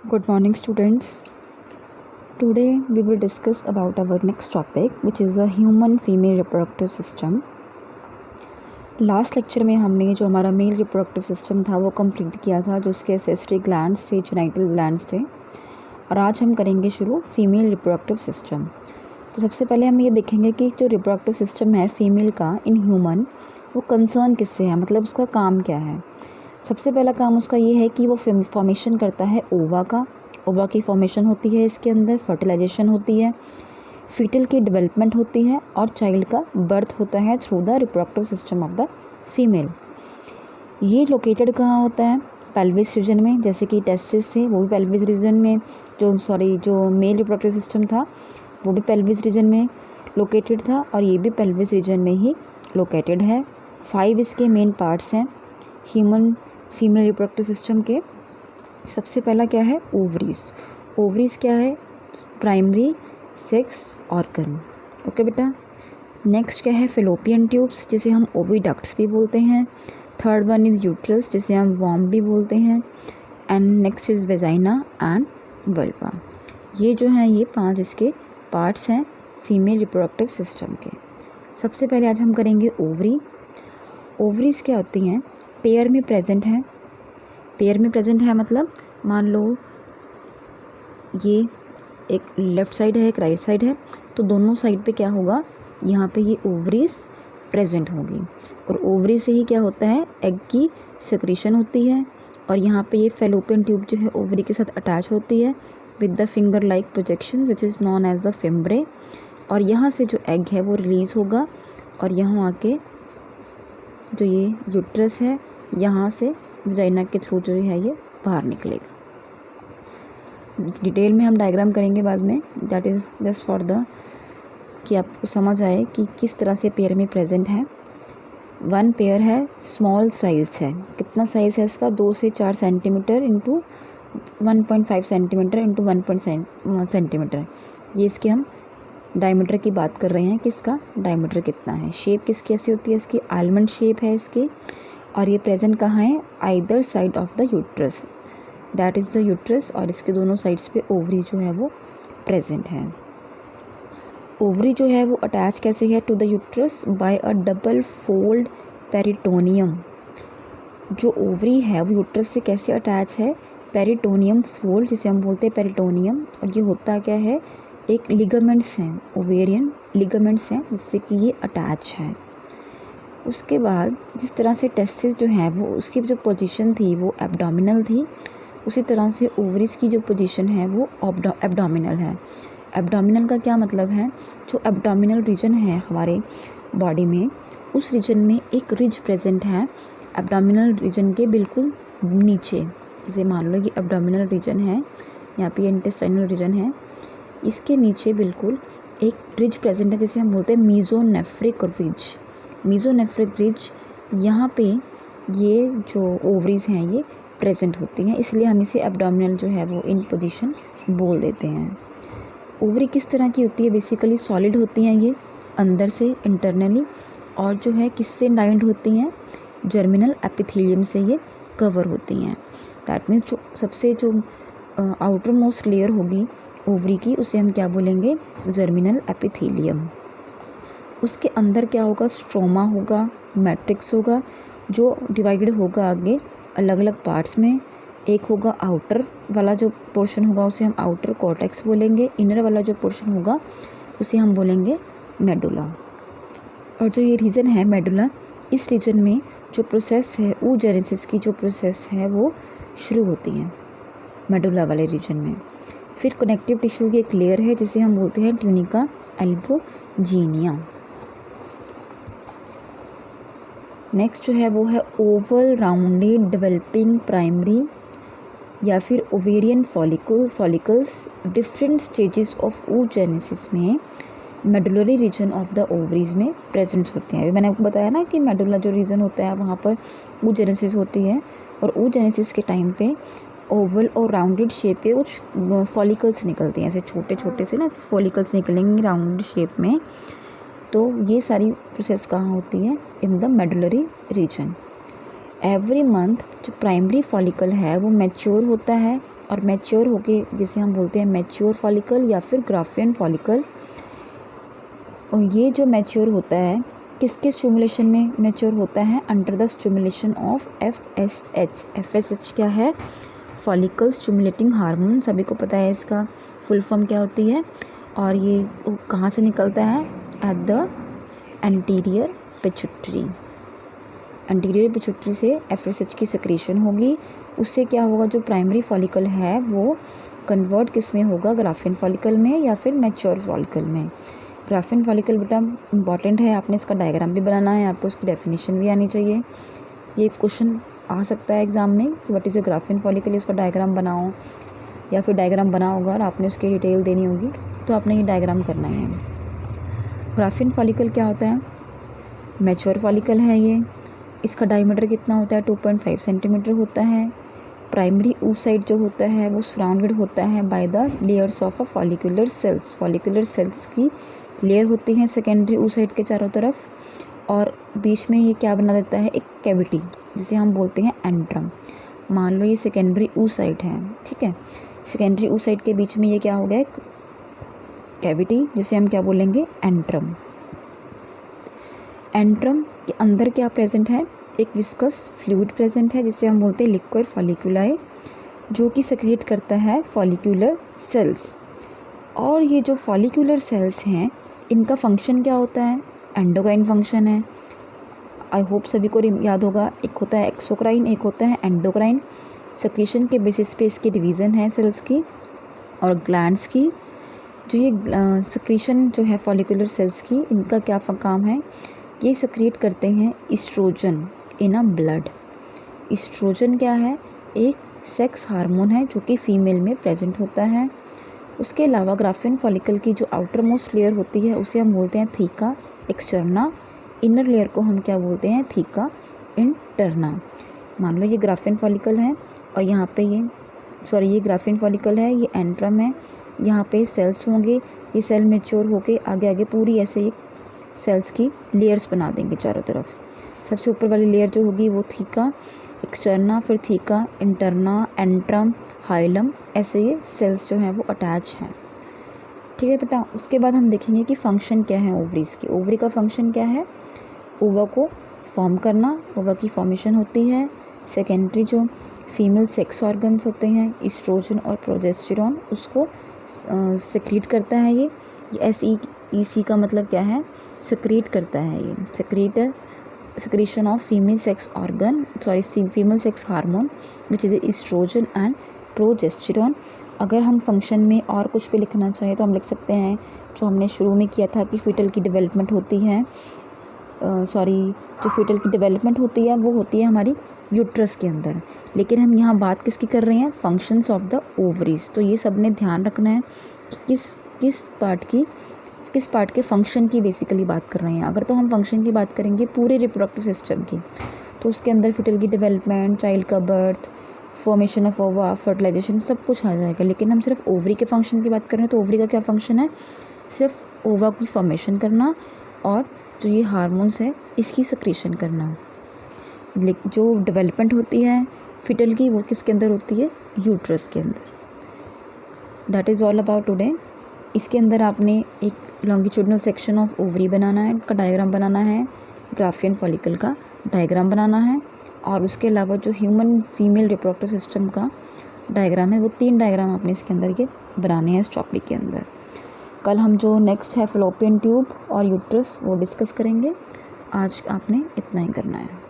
Good morning, students. Today we will discuss about our next topic, which is the human female reproductive system. Last lecture में हमने जो हमारा male reproductive system था वो complete किया था, जो उसके एसेसरी ग्लैंड्स थे, जेनिटल ग्लैंड्स थे। और आज हम करेंगे शुरू फीमेल रिप्रोडक्टिव सिस्टम। तो सबसे पहले हम ये देखेंगे कि जो रिप्रोडक्टिव सिस्टम है फीमेल का इन ह्यूमन, वो कंसर्न किससे है, मतलब उसका काम क्या है। सबसे पहला काम उसका ये है कि वो फॉर्मेशन करता है ओवा का। ओवा की फॉर्मेशन होती है, इसके अंदर फर्टिलाइजेशन होती है, फीटल की डेवलपमेंट होती है और चाइल्ड का बर्थ होता है through the reproductive system of the female. ये लोकेटेड कहाँ होता है? पेल्विस रीजन में, जैसे कि टेस्टिस से वो भी पेल्विस रीजन में, जो मेल रिप्रोडक्टिव सिस्टम था वो भी पेल्विस रीजन में लोकेटेड था और ये भी पेल्विस रीजन में ही लोकेटेड है। 5 इसके मेन पार्ट्स हैं ह्यूमन फीमेल रिप्रोडक्टिव सिस्टम के। सबसे पहला क्या है? ओवरीज। ओवरीज क्या है? Primary sex organ. ओके बेटा। नेक्स्ट क्या है? फेलोपियन ट्यूब्स, जिसे हम ओविडक्ट्स भी बोलते हैं। थर्ड वन इज़ यूट्रस, जिसे हम वॉम्ब भी बोलते हैं। And next is vagina and vulva. ये जो हैं ये 5 इसके पार्ट्स हैं फीमेल रिप्रोडक्टिव सिस्टम के। सबसे पहले आज हम करेंगे ओवरी। ओवरीज क्या होती हैं? पेयर में प्रेजेंट हैं। पेयर में प्रेजेंट है मतलब मान लो ये एक लेफ़्ट साइड है, एक राइट साइड है, तो दोनों साइड पे क्या होगा, यहाँ पे ये ओवरीज प्रेजेंट होगी। और ओवरी से ही क्या होता है, एग की सेक्रेशन होती है। और यहाँ पे ये फेलोपियन ट्यूब जो है ओवरी के साथ अटैच होती है with the finger like projection which is known as the fimbriae. और यहाँ से जो एग है वो रिलीज़ होगा और यहाँ आके जो ये यूट्रस है यहाँ से वजाइना के थ्रू जो है ये बाहर निकलेगा। डिटेल में हम डायग्राम करेंगे बाद में, that is just for the कि आपको समझ आए कि किस तरह से पेयर में प्रेजेंट है। वन पेयर है, स्मॉल साइज़ है। कितना साइज़ है इसका? 2 से 4 centimetre into 1.5 centimetre into 1 centimetre. ये इसके हम डायमीटर की बात कर रहे हैं कि इसका डायमीटर कितना है। शेप किसकी ऐसी होती है? इसकी आलमंड शेप है इसकी। और ये प्रेजेंट कहाँ है? Either side of the uterus, that is the uterus. और इसके दोनों साइड्स पे ओवरी जो है वो प्रेजेंट है। ओवरी जो है वो अटैच कैसे है to the uterus? By a double fold peritoneum. जो ओवरी है वो यूट्रस से कैसे अटैच है? पेरिटोनियम फोल्ड, जिसे हम बोलते हैं पेरिटोनियम। और ये होता क्या है? एक लिगामेंट्स हैं, ओवेरियन लिगामेंट्स हैं, जिससे कि ये अटैच है। उसके बाद जिस तरह से टेस्टिस जो है वो उसकी जो पोजीशन थी वो एब्डोमिनल थी, उसी तरह से ओवरीज की जो पोजीशन है वो एब्डोमिनल है। एब्डोमिनल का क्या मतलब है? जो एब्डोमिनल रीजन है हमारे बॉडी में, उस रीजन में एक रिज प्रेजेंट है एब्डोमिनल रीजन के बिल्कुल नीचे। जैसे मान लो ये एब्डोमिनल रीजन है, यहाँ पे इंटेस्टाइनल रीजन है, इसके नीचे बिल्कुल एक रिज प्रेजेंट है जिसे हम बोलते हैं मीजोनेफ्रिक रिज। मीजोनेफ्रिक रिज, यहाँ पे ये जो ओवरीज हैं ये प्रेजेंट होती हैं, इसलिए हम इसे एब्डोमिनल जो है वो इन पोजीशन बोल देते हैं। ओवरी किस तरह की होती है? बेसिकली सॉलिड होती हैं ये अंदर से इंटरनली, और जो है किससे लाइंड होती हैं? जर्मिनल एपिथेलियम से ये कवर होती हैं। दैट मीन्स जो सबसे जो आउटर मोस्ट लेयर होगी ओवरी की, उसे हम क्या बोलेंगे? Germinal epithelium. उसके अंदर क्या होगा? स्ट्रोमा होगा, मैट्रिक्स होगा, जो डिवाइडेड होगा आगे अलग अलग पार्ट्स में। एक होगा आउटर वाला जो पोर्शन होगा उसे हम आउटर कॉर्टेक्स बोलेंगे। इनर वाला जो पोर्शन होगा उसे हम बोलेंगे मेडुला। और जो ये रीजन है मेडुला, इस रीजन में जो प्रोसेस है oogenesis की जो प्रोसेस है वो शुरू होती है मेडुला वाले रीजन में। फिर कनेक्टिव टिश्यू की एक लेयर है जिसे हम बोलते हैं ट्यूनिका एल्बोजीनिया। नेक्स्ट जो है वो है ओवल राउंडेड डेवलपिंग प्राइमरी या फिर ovarian follicles. Different stages of oogenesis में medullary region of the ovaries में प्रेजेंट होते हैं। अभी मैंने आपको बताया ना कि मेडुला जो रीजन होता है वहाँ पर oogenesis होती है, और oogenesis के टाइम पे ओवल और राउंडेड शेप के कुछ फॉलिकल्स निकलते हैं, ऐसे छोटे छोटे से ना फॉलिकल्स निकलेंगे राउंडेड शेप में। तो ये सारी प्रोसेस कहाँ होती है? In the medullary region. Every month जो प्राइमरी फॉलिकल है वो मैच्योर होता है और मैच्योर होके जिसे हम बोलते हैं मैच्योर फॉलिकल या फिर ग्राफियन फॉलिकल। ये जो मैच्योर होता है किसके स्टिमुलेशन में मैच्योर होता है? Under the stimulation of FSH। FSH क्या है? Follicle stimulating hormone. सभी को पता है इसका फुल फॉर्म क्या होती है। और ये कहाँ से निकलता है? At the anterior pituitary. Anterior pituitary से FSH की सिक्रीशन होगी। उससे क्या होगा? जो प्राइमरी फॉलिकल है वो कन्वर्ट किस में होगा? ग्राफियन फॉलिकल में या फिर मैच्योर फॉलिकल में। ग्राफियन फॉलिकल बेटा इंपॉर्टेंट है, आपने इसका डायग्राम भी बनाना है, आपको इसकी डेफिनेशन भी आनी चाहिए। ये क्वेश्चन आ सकता है एग्जाम में कि what is a Graafian follicle, इसका डायग्राम बनाओ, या फिर डायग्राम बना होगा और आपने उसकी डिटेल देनी होगी तो आपने ये डायग्राम करना है। ग्राफियन फॉलिकल क्या होता है? मैच्योर फॉलिकल है ये। इसका डायमीटर कितना होता है? 2.5 सेंटीमीटर होता है। प्राइमरी oocyte जो होता है वो सराउंडेड होता है by the layers of a follicular cells. Follicular cells की लेयर होती हैं सेकेंडरी oocyte के चारों तरफ, और बीच में ये क्या बना देता है? एक कैविटी जिसे हम बोलते हैं एंट्रम। मान लो ये सेकेंडरी oocyte है, ठीक है। सेकेंडरी oocyte के बीच में ये क्या हो गया? एक कैविटी जिसे हम क्या बोलेंगे? एंट्रम। एंट्रम के अंदर क्या प्रेजेंट है? एक विस्कस फ्लूइड प्रेजेंट है जिसे हम बोलते हैं लिक्विड फॉलिकुलाई, जो कि सेक्रेट करता है फॉलिकुलर सेल्स। और ये जो फॉलिकुलर सेल्स हैं इनका फंक्शन क्या होता है? एंडोक्राइन फंक्शन है। आई होप सभी को याद होगा, एक होता है एक्सोक्राइन, एक होता है एंडोक्राइन। सेक्रेशन के बेसिस पे इसकी डिवीज़न है सेल्स की और ग्लैंड्स की। जो ये सेक्रेशन जो है फॉलिकुलर सेल्स की, इनका क्या काम है? ये सेक्रेट करते हैं oestrogen in a blood. Oestrogen क्या है? एक सेक्स हार्मोन है जो कि फीमेल में प्रेजेंट होता है। उसके अलावा ग्राफियन फॉलिकल की जो आउटर मोस्ट लेयर होती है उसे हम बोलते हैं थीका एक्सटर्ना। इनर लेयर को हम क्या बोलते हैं? Theca interna. मान लो ये ग्राफियन फॉलिकल है और यहाँ पे ये ग्राफियन फॉलिकल है, ये एंट्रम है, यहाँ पे सेल्स होंगे। ये सेल मैच्योर होके आगे आगे पूरी ऐसे सेल्स की लेयर्स बना देंगे चारों तरफ। सबसे ऊपर वाली लेयर जो होगी वो थीका एक्सटर्ना, फिर थीका इंटरना, एंट्रम, हाइलम, ऐसे ये सेल्स जो हैं वो अटैच हैं, ठीक है बेटा। उसके बाद हम देखेंगे कि फंक्शन क्या है ओवरीज़ की। ओवरी का फंक्शन क्या है? ओवा को फॉर्म करना, ओवा की फॉर्मेशन होती है। सेकेंडरी जो फीमेल सेक्स ऑर्गन्स होते हैं ईस्ट्रोजन और प्रोजेस्टेरॉन, उसको सेक्रीट करता है ये SEC का मतलब क्या है? सेक्रीट करता है ये। secretion of female sex hormone which is estrogen and progesterone। अगर हम फंक्शन में और कुछ भी लिखना चाहें तो हम लिख सकते हैं जो हमने शुरू में किया था कि फीटल की डेवलपमेंट होती है, जो फीटल की डेवलपमेंट होती है वो होती है हमारी यूट्रस के अंदर। लेकिन हम यहाँ बात किसकी कर रहे हैं? Functions of the ovaries. तो ये सब ने ध्यान रखना है कि किस पार्ट के फंक्शन की बेसिकली बात कर रहे हैं। अगर तो हम फंक्शन की बात करेंगे पूरे रिप्रोडक्टिव सिस्टम की, तो उसके अंदर फीटल की डेवलपमेंट, चाइल्ड का birth, formation of ova, fertilisation, सब कुछ आ जाएगा। लेकिन हम सिर्फ ओवरी के फंक्शन की बात कर रहे हैं तो ओवरी का क्या फंक्शन है? सिर्फ ओवा की फॉर्मेशन करना और जो ये हार्मोन्स है इसकी सेक्रेशन करना। जो डेवलपमेंट होती है फीटल की वो किसके अंदर होती है? यूट्रस के अंदर। That is all about today. इसके अंदर आपने एक लॉन्गिट्यूडनल सेक्शन ऑफ ओवरी बनाना है, का डायग्राम बनाना है, ग्राफियन फॉलिकल का डायग्राम बनाना है, और उसके अलावा जो ह्यूमन फीमेल रिप्रोडक्टिव सिस्टम का डायग्राम है वो 3 डायग्राम आपने इसके अंदर के बनाने हैं इस टॉपिक के अंदर। कल हम जो नेक्स्ट है फैलोपियन ट्यूब और यूट्रस वो डिस्कस करेंगे। आज आपने इतना ही करना है।